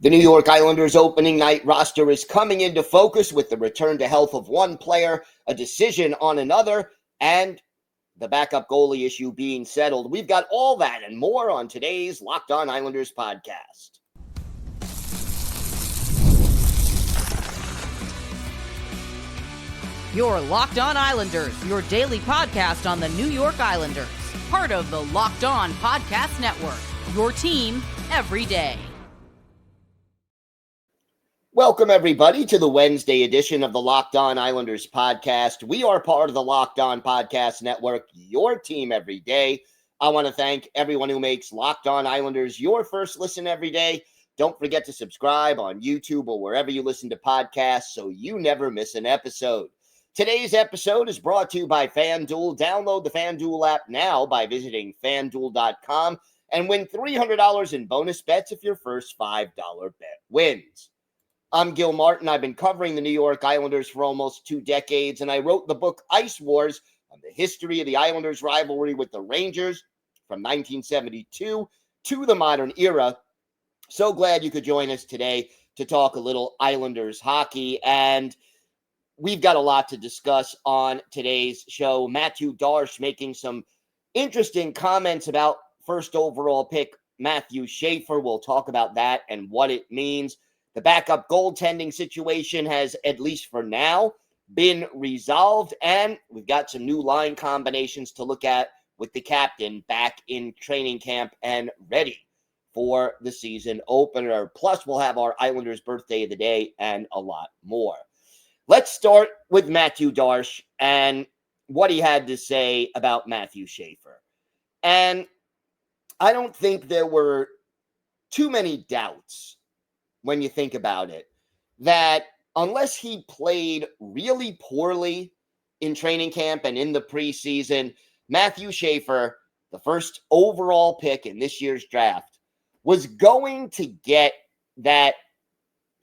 The New York Islanders opening night roster is coming into focus with the return to health of one player, a decision on another, and the backup goalie issue being settled. We've got all that and more on today's Locked On Islanders podcast. Your Locked On Islanders, your daily podcast on the New York Islanders. Part of the Locked On Podcast Network, your team every day. Welcome, everybody, to the Wednesday edition of the Locked On Islanders podcast. We are part of the Locked On Podcast Network, your team every day. I want to thank everyone who makes Locked On Islanders your first listen every day. Don't forget to subscribe on YouTube or wherever you listen to podcasts so you never miss an episode. Today's episode is brought to you by FanDuel. Download the FanDuel app now by visiting FanDuel.com and win $300 in bonus bets if your first $5 bet wins. I'm Gil Martin. I've been covering the New York Islanders for almost 2 decades, and I wrote the book Ice Wars on the history of the Islanders' rivalry with the Rangers from 1972 to the modern era. So glad you could join us today to talk a little Islanders hockey, and we've got a lot to discuss on today's show. Matthew Darche making some interesting comments about first overall pick Matthew Schaefer. We'll talk about that and what it means. The backup goaltending situation has, at least for now, been resolved, and we've got some new line combinations to look at with the captain back in training camp and ready for the season opener. Plus, we'll have our Islanders birthday of the day and a lot more. Let's start with Matthew Darche and what he had to say about Matthew Schaefer. And I don't think there were too many doubts when you think about it, that unless he played really poorly in training camp and in the preseason, Matthew Schaefer, the first overall pick in this year's draft, was going to get that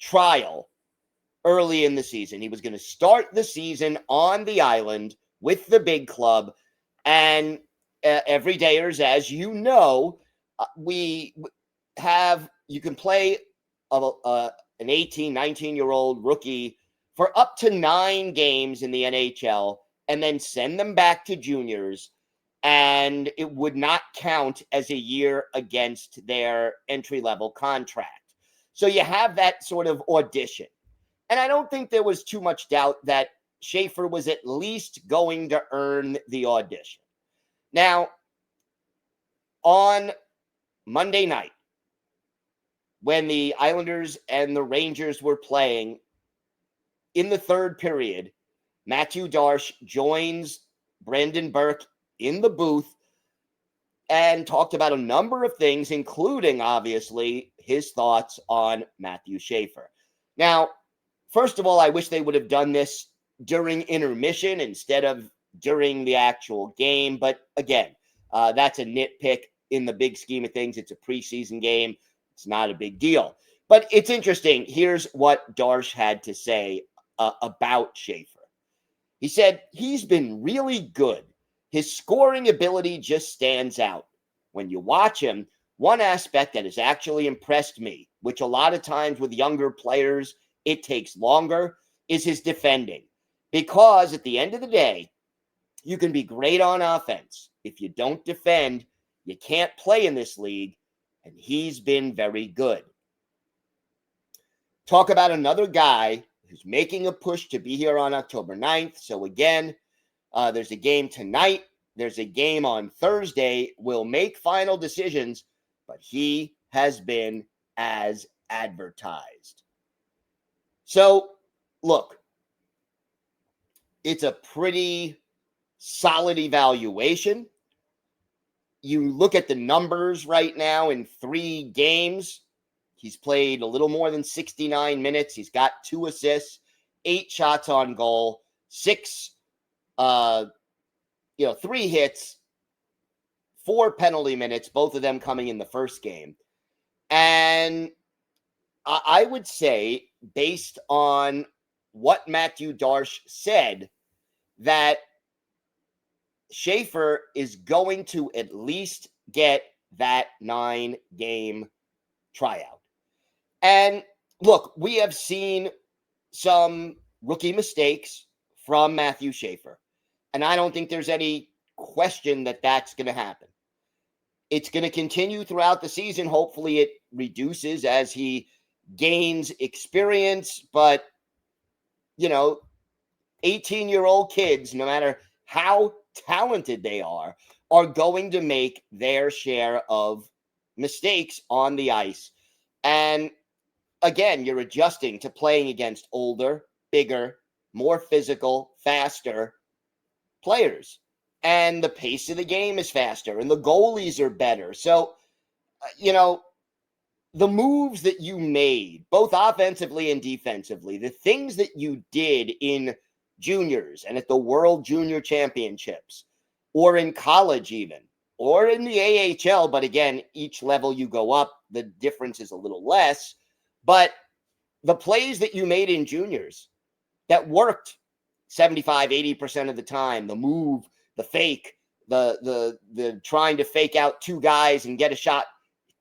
trial early in the season. He was going to start the season on the island with the big club. And everydayers, as you know, you can play an 18, 19-year-old rookie for up to 9 games in the NHL and then send them back to juniors, and it would not count as a year against their entry-level contract. So you have that sort of audition. And I don't think there was too much doubt that Schaefer was at least going to earn the audition. Now, on Monday night, when the Islanders and the Rangers were playing in the third period, Matthew Darche joins Brendan Burke in the booth and talked about a number of things, including, obviously, his thoughts on Matthew Schaefer. Now, first of all, I wish they would have done this during intermission instead of during the actual game. But again, that's a nitpick in the big scheme of things. It's a preseason game. It's not a big deal. But it's interesting. Here's what Darche had to say about Schaefer. He said, he's been really good. His scoring ability just stands out. When you watch him, one aspect that has actually impressed me, which a lot of times with younger players, it takes longer, is his defending. Because at the end of the day, you can be great on offense. If you don't defend, you can't play in this league. And he's been very good. Talk about another guy who's making a push to be here on October 9th. So again, there's a game tonight. There's a game on Thursday. We'll make final decisions, but he has been as advertised. So, look, it's a pretty solid evaluation. You look at the numbers right now in 3 games. He's played a little more than 69 minutes. He's got 2 assists, 8 shots on goal, 3 hits, 4 penalty minutes, both of them coming in the first game. And I would say, based on what Matthew Darche said, that Schaefer is going to at least get that 9-game tryout. And look, we have seen some rookie mistakes from Matthew Schaefer. And I don't think there's any question that that's going to happen. It's going to continue throughout the season. Hopefully it reduces as he gains experience. But, 18-year-old kids, no matter how talented they are going to make their share of mistakes on the ice. And again, you're adjusting to playing against older, bigger, more physical, faster players. And the pace of the game is faster and the goalies are better. So, the moves that you made, both offensively and defensively, the things that you did in juniors and at the World Junior Championships, or in college even, or in the AHL, but again, each level you go up, the difference is a little less. But the plays that you made in juniors that worked 75, 80% of the time, the move, the fake, the trying to fake out two guys and get a shot,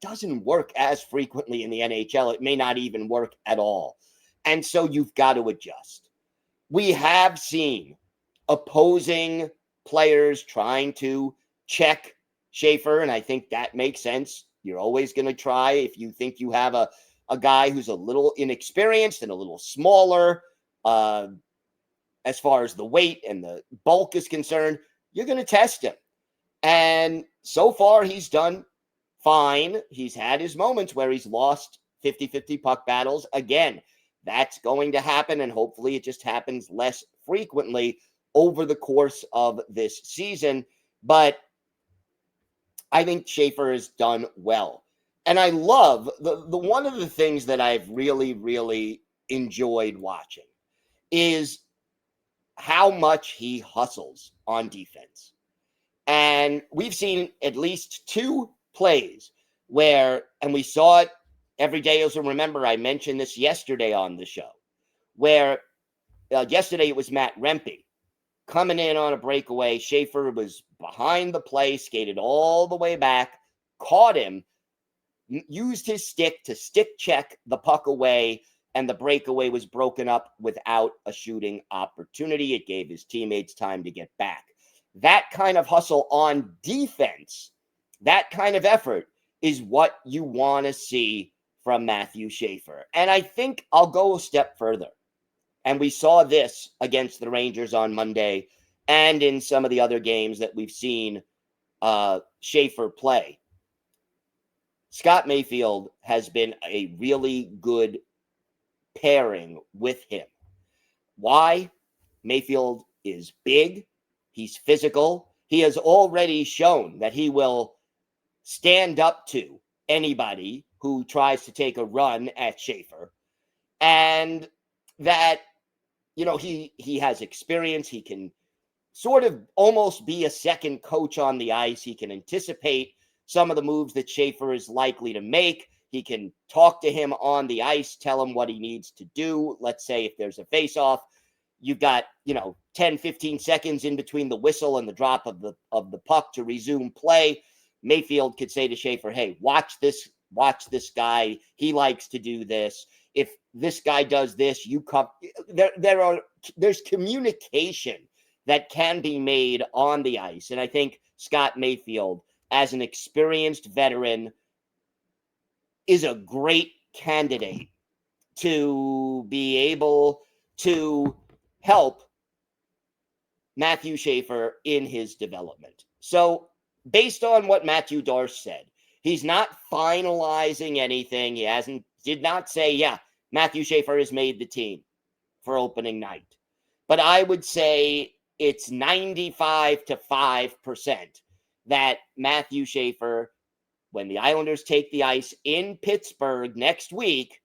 doesn't work as frequently in the NHL. It may not even work at all. And so you've got to adjust. We have seen opposing players trying to check Schaefer, and I think that makes sense. You're always going to try if you think you have a guy who's a little inexperienced and a little smaller as far as the weight and the bulk is concerned, you're going to test him. And so far, he's done fine. He's had his moments where he's lost 50-50 puck battles. Again, that's going to happen, and hopefully it just happens less frequently over the course of this season. But I think Schaefer has done well. And I love the one of the things that I've really, really enjoyed watching is how much he hustles on defense. And we've seen at least two plays where, and we saw it every day. As remember, I mentioned this yesterday on the show, where yesterday it was Matt Rempe coming in on a breakaway. Schaefer was behind the play, skated all the way back, caught him, used his stick to stick check the puck away, and the breakaway was broken up without a shooting opportunity. It gave his teammates time to get back. That kind of hustle on defense, that kind of effort is what you want to see from Matthew Schaefer. And I think I'll go a step further. And we saw this against the Rangers on Monday and in some of the other games that we've seen Schaefer play. Scott Mayfield has been a really good pairing with him. Why? Mayfield is big. He's physical. He has already shown that he will stand up to anybody who tries to take a run at Schaefer. And that, he has experience. He can sort of almost be a second coach on the ice. He can anticipate some of the moves that Schaefer is likely to make. He can talk to him on the ice, tell him what he needs to do. Let's say if there's a face-off, you've got, 10, 15 seconds in between the whistle and the drop of the puck to resume play. Mayfield could say to Schaefer, hey, watch this guy. He likes to do this. If this guy does this, you come. There's communication that can be made on the ice. And I think Scott Mayfield, as an experienced veteran, is a great candidate to be able to help Matthew Schaefer in his development. So based on what Matthew Darche said, he's not finalizing anything. He did not say, yeah, Matthew Schaefer has made the team for opening night. But I would say it's 95 to 5% that Matthew Schaefer, when the Islanders take the ice in Pittsburgh next week,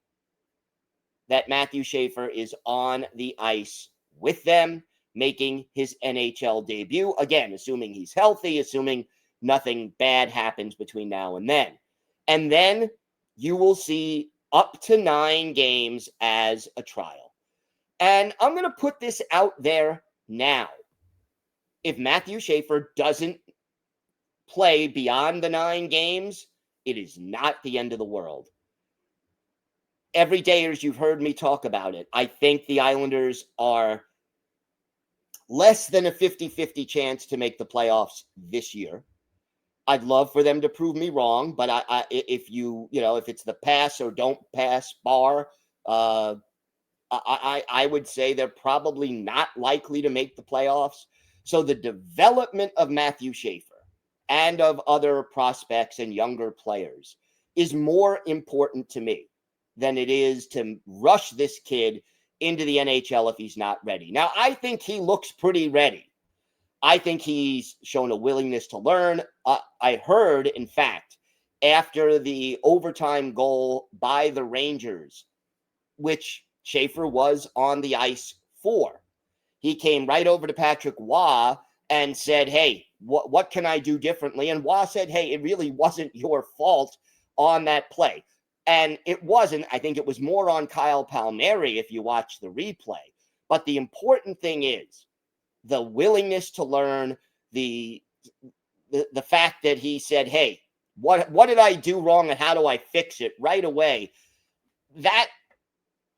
that Matthew Schaefer is on the ice with them, making his NHL debut. Again, assuming he's healthy, assuming nothing bad happens between now and then. And then you will see up to 9 games as a trial. And I'm going to put this out there now. If Matthew Schaefer doesn't play beyond the 9 games, it is not the end of the world. everydayers, you've heard me talk about it. I think the Islanders are less than a 50-50 chance to make the playoffs this year. I'd love for them to prove me wrong, but if it's the pass or don't pass bar, I would say they're probably not likely to make the playoffs. So the development of Matthew Schaefer and of other prospects and younger players is more important to me than it is to rush this kid into the NHL if he's not ready. Now, I think he looks pretty ready. I think he's shown a willingness to learn. I heard, in fact, after the overtime goal by the Rangers, which Schaefer was on the ice for, he came right over to Patrick Waugh and said, hey, what can I do differently? And Waugh said, hey, it really wasn't your fault on that play. And it wasn't. I think it was more on Kyle Palmieri if you watch the replay. But the important thing is the willingness to learn, the fact that he said, hey, what did I do wrong and how do I fix it right away? That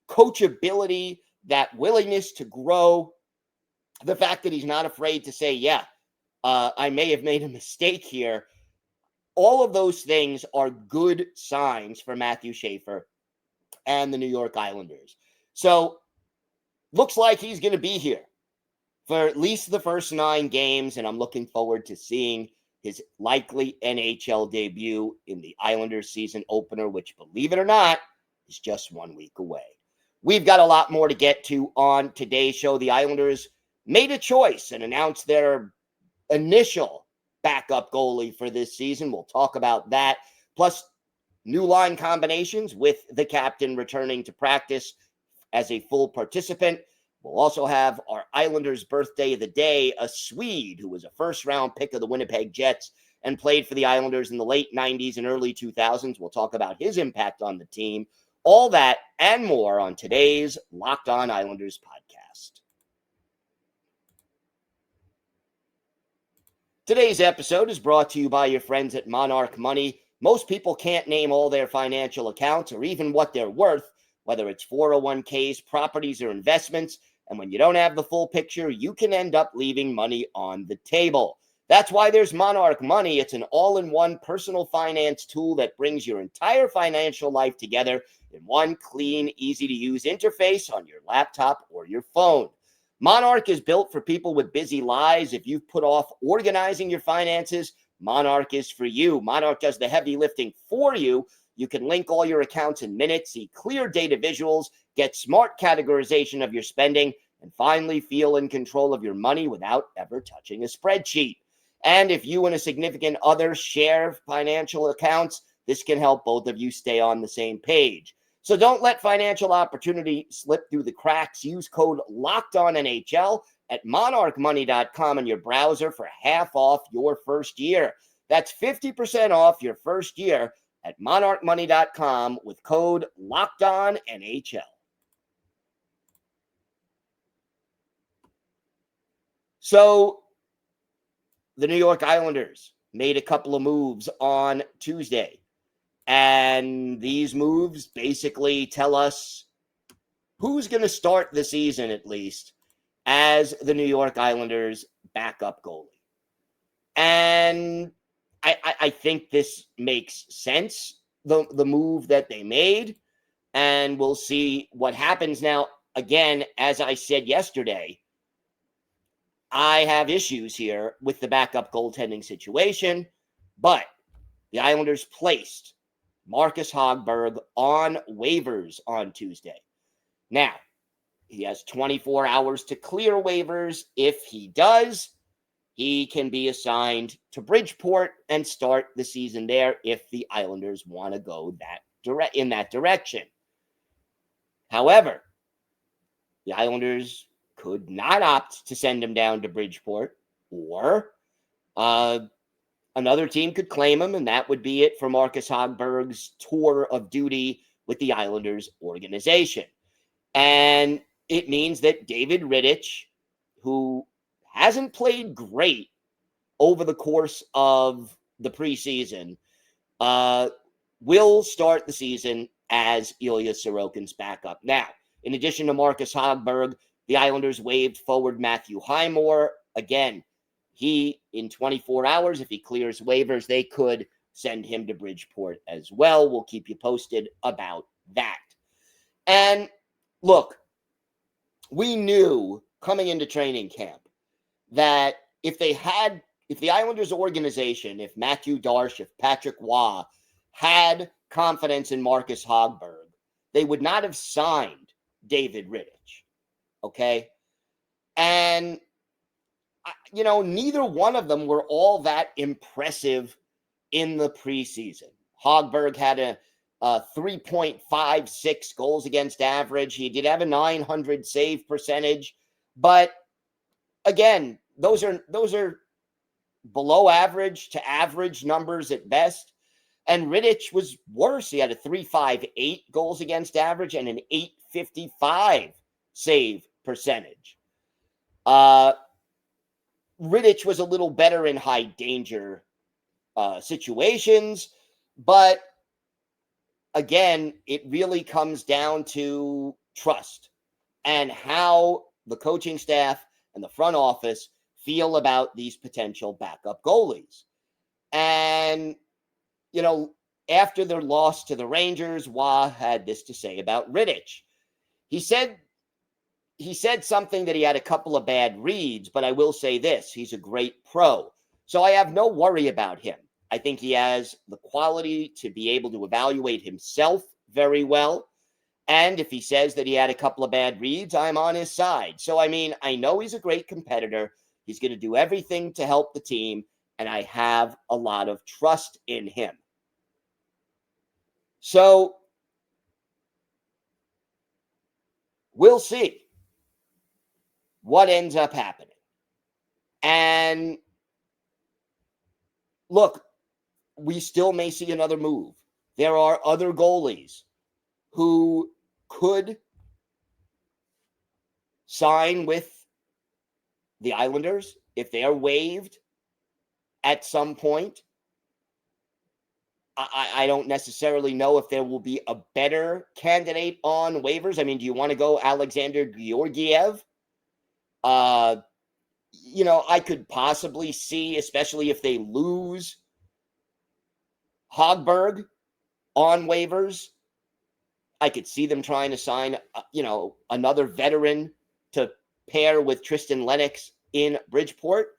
coachability, that willingness to grow, the fact that he's not afraid to say, I may have made a mistake here. All of those things are good signs for Matthew Schaefer and the New York Islanders. So looks like he's going to be here for at least the first 9 games, and I'm looking forward to seeing his likely NHL debut in the Islanders season opener, which, believe it or not, is just 1 week away. We've got a lot more to get to on today's show. The Islanders made a choice and announced their initial backup goalie for this season. We'll talk about that. Plus, new line combinations with the captain returning to practice as a full participant. We'll also have our Islanders birthday of the day, a Swede who was a first-round pick of the Winnipeg Jets and played for the Islanders in the late 90s and early 2000s. We'll talk about his impact on the team. All that and more on today's Locked On Islanders podcast. Today's episode is brought to you by your friends at Monarch Money. Most people can't name all their financial accounts or even what they're worth, whether it's 401ks, properties, or investments. And when you don't have the full picture, you can end up leaving money on the table. That's why there's Monarch Money. It's an all-in-one personal finance tool that brings your entire financial life together in one clean, easy-to-use interface on your laptop or your phone. Monarch is built for people with busy lives. If you've put off organizing your finances, Monarch is for you. Monarch does the heavy lifting for you. You can link all your accounts in minutes, see clear data visuals, get smart categorization of your spending, and finally feel in control of your money without ever touching a spreadsheet. And if you and a significant other share financial accounts, this can help both of you stay on the same page. So don't let financial opportunity slip through the cracks. Use code LOCKEDONNHL at monarchmoney.com in your browser for half off your first year. That's 50% off your first year at monarchmoney.com with code LOCKEDONNHL. So the New York Islanders made a couple of moves on Tuesday. And these moves basically tell us who's going to start the season, at least, as the New York Islanders' backup goalie. And I think this makes sense, the move that they made. And we'll see what happens. Now, again, as I said yesterday, I have issues here with the backup goaltending situation. But the Islanders placed Marcus Hogberg on waivers on Tuesday. Now, he has 24 hours to clear waivers. If he does, he can be assigned to Bridgeport and start the season there if the Islanders want to go in that direction. However, the Islanders could not opt to send him down to Bridgeport, or another team could claim him, and that would be it for Marcus Hogberg's tour of duty with the Islanders organization. And it means that David Rittich, who hasn't played great over the course of the preseason, will start the season as Ilya Sorokin's backup. Now, in addition to Marcus Hogberg, the Islanders waived forward Matthew Highmore. Again, he, in 24 hours, if he clears waivers, they could send him to Bridgeport as well. We'll keep you posted about that. And look, we knew coming into training camp that if the Islanders organization, if Matthew Darche, if Patrick Waugh had confidence in Marcus Hogberg, they would not have signed David Rittich. Okay? And, neither one of them were all that impressive in the preseason. Hogberg had a 3.56 goals against average. He did have a .900 save percentage, but again, those are below average to average numbers at best. And Rittich was worse. He had a 3.58 goals against average and an 8.55 save percentage. Rittich was a little better in high danger situations, but again, it really comes down to trust and how the coaching staff and the front office feel about these potential backup goalies. And, after their loss to the Rangers, Waugh had this to say about Rittich. He said something that he had a couple of bad reads, but I will say this, he's a great pro. So I have no worry about him. I think he has the quality to be able to evaluate himself very well. And if he says that he had a couple of bad reads, I'm on his side. So, I know he's a great competitor. He's going to do everything to help the team, and I have a lot of trust in him. So, we'll see what ends up happening. And look, we still may see another move. There are other goalies who could sign with the Islanders if they are waived at some point. I don't necessarily know if there will be a better candidate on waivers. Do you want to go Alexander Georgiev? I could possibly see, especially if they lose Hogberg on waivers, I could see them trying to sign, another veteran to pair with Tristan Lennox in Bridgeport.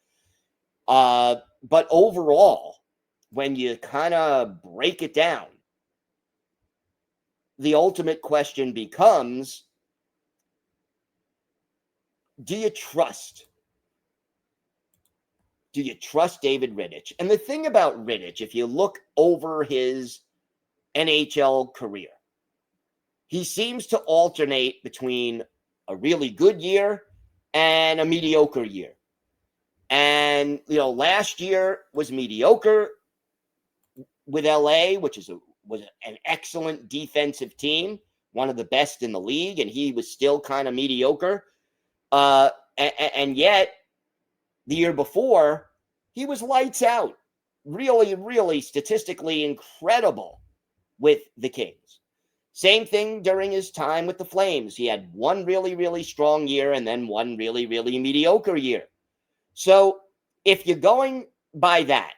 But overall, when you kind of break it down, the ultimate question becomes, do you trust David Rittich? And the thing about Rittich, if you look over his NHL career, he seems to alternate between a really good year and a mediocre year. And, last year was mediocre with LA, which was an excellent defensive team, one of the best in the league, and he was still kind of mediocre. And yet, the year before, he was lights out. Really, really statistically incredible with the Kings. Same thing during his time with the Flames. He had one really, really strong year and then one really, really mediocre year. So if you're going by that,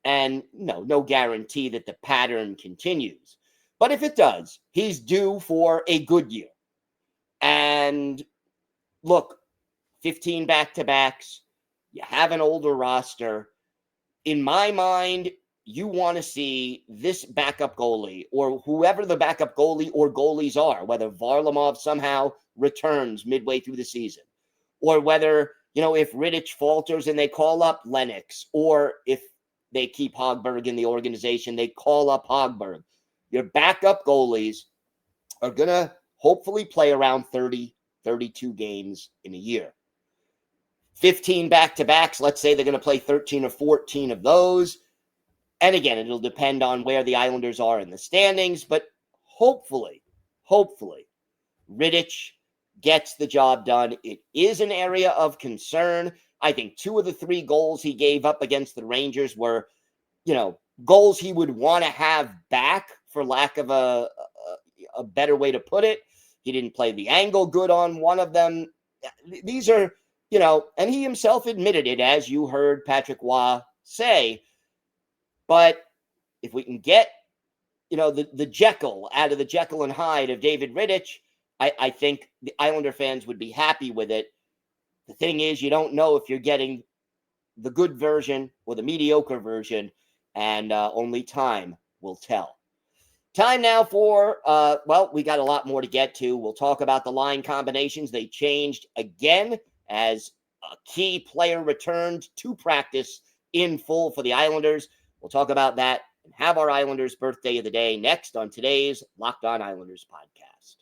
and no guarantee that the pattern continues, but if it does, he's due for a good year. And look, 15 back-to-backs, you have an older roster. In my mind, you want to see this backup goalie or whoever the backup goalie or goalies are, whether Varlamov somehow returns midway through the season, or whether, if Rittich falters and they call up Lennox, or if they keep Hogberg in the organization, they call up Hogberg. Your backup goalies are going to hopefully play around 30, 32 games in a year. 15 back-to-backs, let's say they're going to play 13 or 14 of those. And again, it'll depend on where the Islanders are in the standings, but hopefully, Rittich gets the job done. It is an area of concern. I think 2 of the 3 goals he gave up against the Rangers were, goals he would want to have back, for lack of a a better way to put it. He didn't play the angle good on one of them. These are, and he himself admitted it, as you heard Patrick Roy say. But if we can get, the Jekyll out of the Jekyll and Hyde of David Rittich, I think the Islander fans would be happy with it. The thing is, you don't know if you're getting the good version or the mediocre version, and only time will tell. Time now for, we got a lot more to get to. We'll talk about the line combinations. They changed again as a key player returned to practice in full for the Islanders. We'll talk about that and have our Islanders birthday of the day next on today's Locked On Islanders podcast.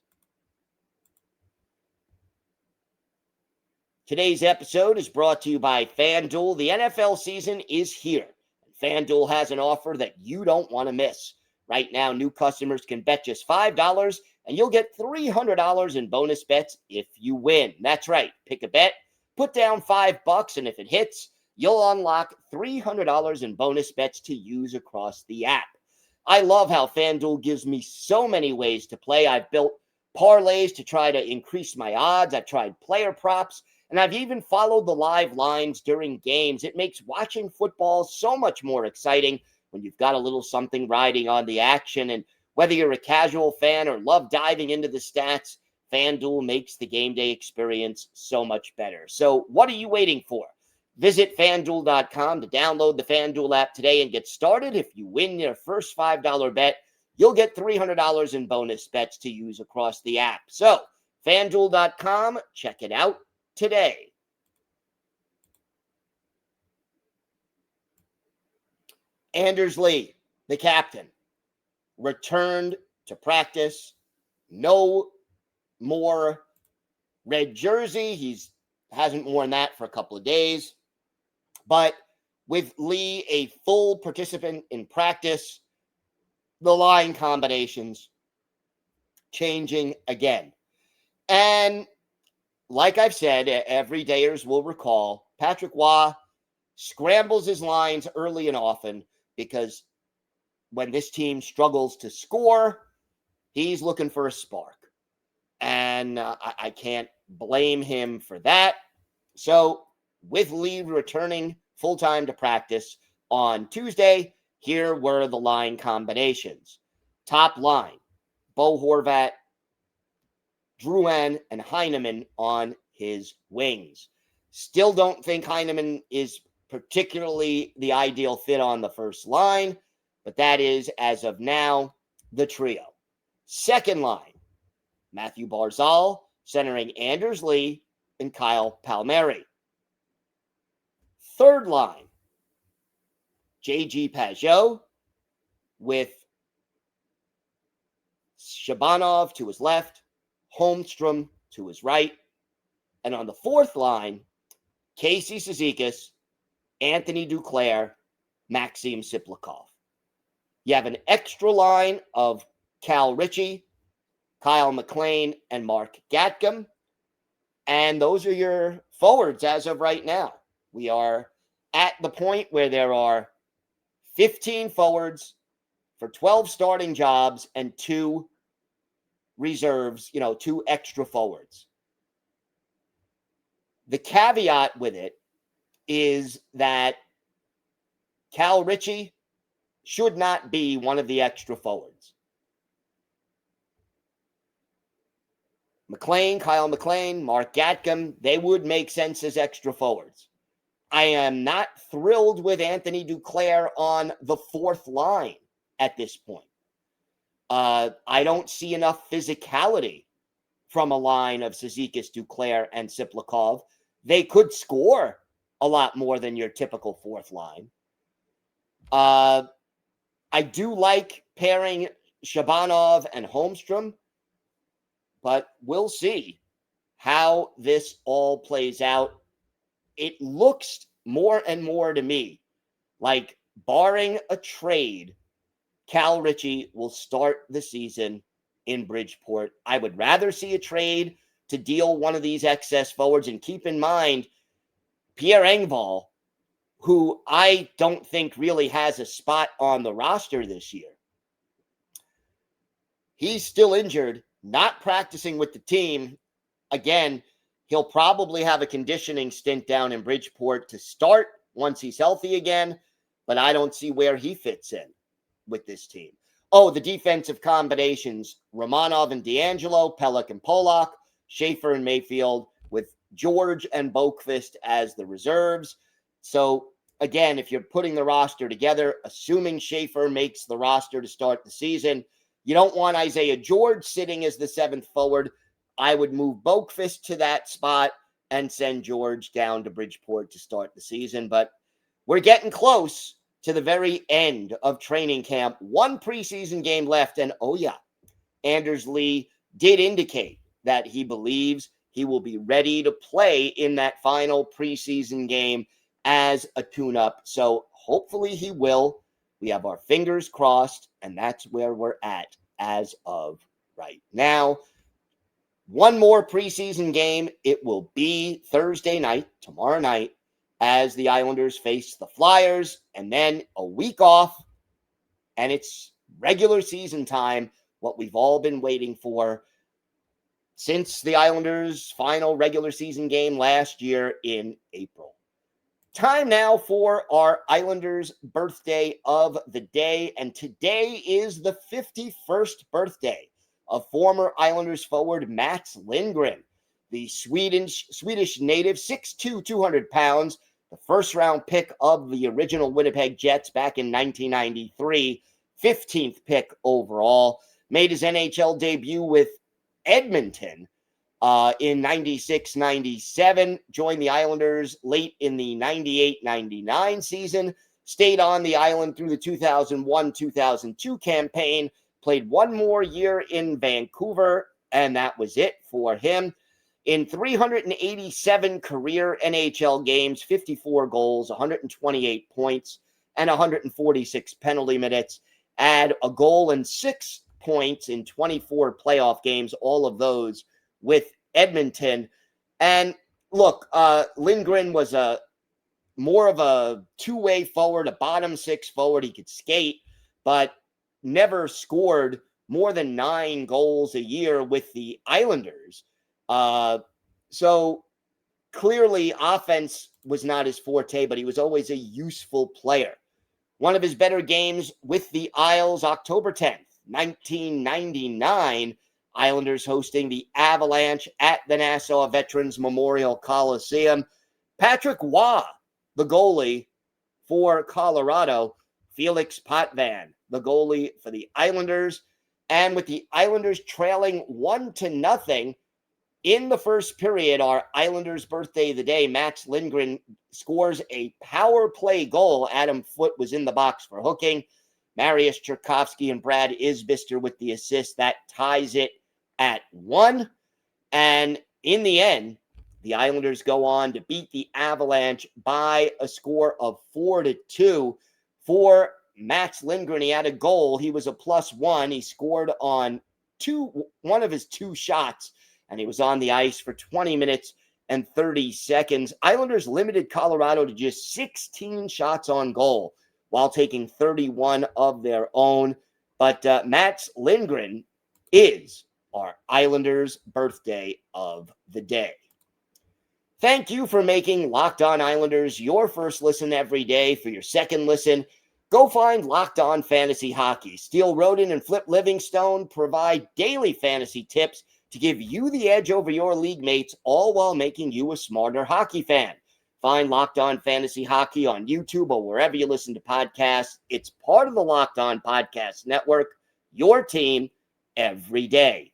Today's episode is brought to you by FanDuel. The NFL season is here, and FanDuel has an offer that you don't want to miss. Right now, new customers can bet just $5, and you'll get $300 in bonus bets if you win. That's right. Pick a bet, put down $5, and if it hits, you'll unlock $300 in bonus bets to use across the app. I love how FanDuel gives me so many ways to play. I've built parlays to try to increase my odds. I've tried player props, and I've even followed the live lines during games. It makes watching football so much more exciting when you've got a little something riding on the action. And whether you're a casual fan or love diving into the stats, FanDuel makes the game day experience so much better. So what are you waiting for? Visit FanDuel.com to download the FanDuel app today and get started. If you win your first $5 bet, you'll get $300 in bonus bets to use across the app. So FanDuel.com, check it out today. Anders Lee, the captain, returned to practice. No more red jersey. He hasn't worn that for a couple of days. But with Lee a full participant in practice, the line combinations changing again. And like I've said, everydayers will recall, Patrick Roy scrambles his lines early and often because when this team struggles to score, he's looking for a spark. And I can't blame him for that. So with Lee returning full-time to practice on Tuesday, here were the line combinations. Top line, Bo Horvat, Drouin, and Heineman on his wings. Still don't think Heineman is particularly the ideal fit on the first line, but that is, as of now, the trio. Second line, Mathew Barzal, centering Anders Lee and Kyle Palmieri. Third line, J.G. Pageau with Shabanov to his left, Holmstrom to his right. And on the fourth line, Casey Cizikas, Anthony Duclair, Maxim Siplikov. You have an extra line of Cal Ritchie, Kyle McLean, and Mark Gatcomb. And those are your forwards as of right now. We are at the point where there are 15 forwards for 12 starting jobs and 2 reserves, 2 extra forwards. The caveat with it is that Cal Ritchie should not be one of the extra forwards. Kyle McLean, Mark Gatcomb, they would make sense as extra forwards. I am not thrilled with Anthony Duclair on the fourth line at this point. I don't see enough physicality from a line of Cizikas, Duclair, and Siplikov. They could score a lot more than your typical fourth line. I do like pairing Shabanov and Holmstrom, but we'll see how this all plays out. It looks more and more to me like, barring a trade, Cal Ritchie will start the season in Bridgeport. I would rather see a trade to deal one of these excess forwards. And keep in mind, Pierre Engvall, who I don't think really has a spot on the roster this year, He's still injured, not practicing with the team. Again, he'll probably have a conditioning stint down in Bridgeport to start once he's healthy again, but I don't see where he fits in with this team. Oh, the defensive combinations, Romanov and D'Angelo, Pelech and Polak, Schaefer and Mayfield, with George and Boqvist as the reserves. So, again, if you're putting the roster together, assuming Schaefer makes the roster to start the season, you don't want Isaiah George sitting as the seventh forward. I would move Boqvist to that spot and send George down to Bridgeport to start the season. But we're getting close to the very end of training camp. One preseason game left. And oh yeah, Anders Lee did indicate that he believes he will be ready to play in that final preseason game as a tune-up. So hopefully he will. We have our fingers crossed, and that's where we're at as of right now. One more preseason game. It will be Thursday night, tomorrow night, as the Islanders face the Flyers, and then a week off, and it's regular season time, what we've all been waiting for since the Islanders' final regular season game last year in April. Time now for our Islanders birthday of the day, and today is the 51st birthday of former Islanders forward Mats Lindgren, the Swedish native, 6'2", 200 pounds, the first-round pick of the original Winnipeg Jets back in 1993, 15th pick overall, made his NHL debut with Edmonton in 96-97, joined the Islanders late in the 98-99 season, stayed on the island through the 2001-2002 campaign, played one more year in Vancouver, and that was it for him. In 387 career NHL games, 54 goals, 128 points, and 146 penalty minutes. Add a goal and 6 points in 24 playoff games, all of those with Edmonton. And look, Lindgren was more of a two-way forward, a bottom six forward. He could skate, but never scored more than 9 goals a year with the Islanders. So clearly offense was not his forte, but he was always a useful player. One of his better games with the Isles, October 10th, 1999, Islanders hosting the Avalanche at the Nassau Veterans Memorial Coliseum. Patrick Waugh, the goalie for Colorado, Felix Potvin, the goalie for the Islanders. And with the Islanders trailing 1-0 in the first period, our Islanders birthday of the day, Mats Lindgren scores a power play goal. Adam Foote was in the box for hooking. Mariusz Czerkowski and Brad Isbister with the assist. That ties it at 1. And in the end, the Islanders go on to beat the Avalanche by a score of 4-2. For Mats Lindgren, he had a goal. He was a +1. He scored on one of his 2 shots, and he was on the ice for 20 minutes and 30 seconds. Islanders limited Colorado to just 16 shots on goal while taking 31 of their own. But Mats Lindgren is our Islanders birthday of the day. Thank you for making Locked On Islanders your first listen every day. For your second listen, go find Locked On Fantasy Hockey. Steele Roden and Flip Livingstone provide daily fantasy tips to give you the edge over your league mates, all while making you a smarter hockey fan. Find Locked On Fantasy Hockey on YouTube or wherever you listen to podcasts. It's part of the Locked On Podcast Network, your team every day.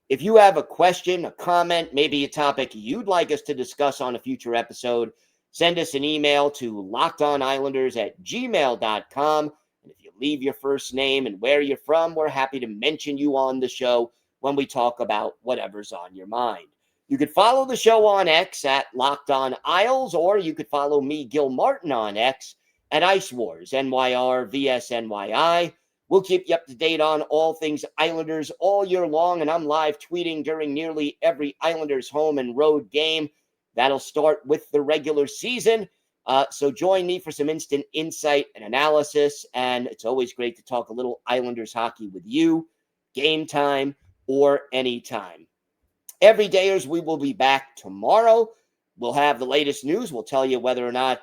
If you have a question, a comment, maybe a topic you'd like us to discuss on a future episode, send us an email to lockedonislanders@gmail.com. And if you leave your first name and where you're from, we're happy to mention you on the show when we talk about whatever's on your mind. You could follow the show on X at Locked On Isles, or you could follow me, Gil Martin, on X at Ice Wars, NYR vs NYI. We'll keep you up to date on all things Islanders all year long, and I'm live tweeting during nearly every Islanders home and road game. That'll start with the regular season. So join me for some instant insight and analysis, and it's always great to talk a little Islanders hockey with you. game time or anytime. Everydayers, we will be back tomorrow. We'll have the latest news. We'll tell you whether or not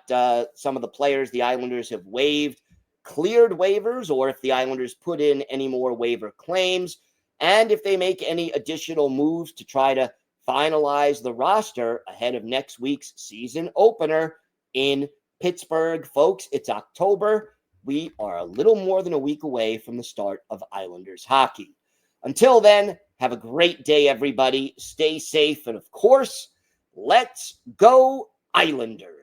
some of the players the Islanders have waived cleared waivers, or if the Islanders put in any more waiver claims, and if they make any additional moves to try to finalize the roster ahead of next week's season opener in Pittsburgh. Folks, it's October. We are a little more than a week away from the start of Islanders hockey. Until then, have a great day, everybody. Stay safe, and of course, let's go Islanders.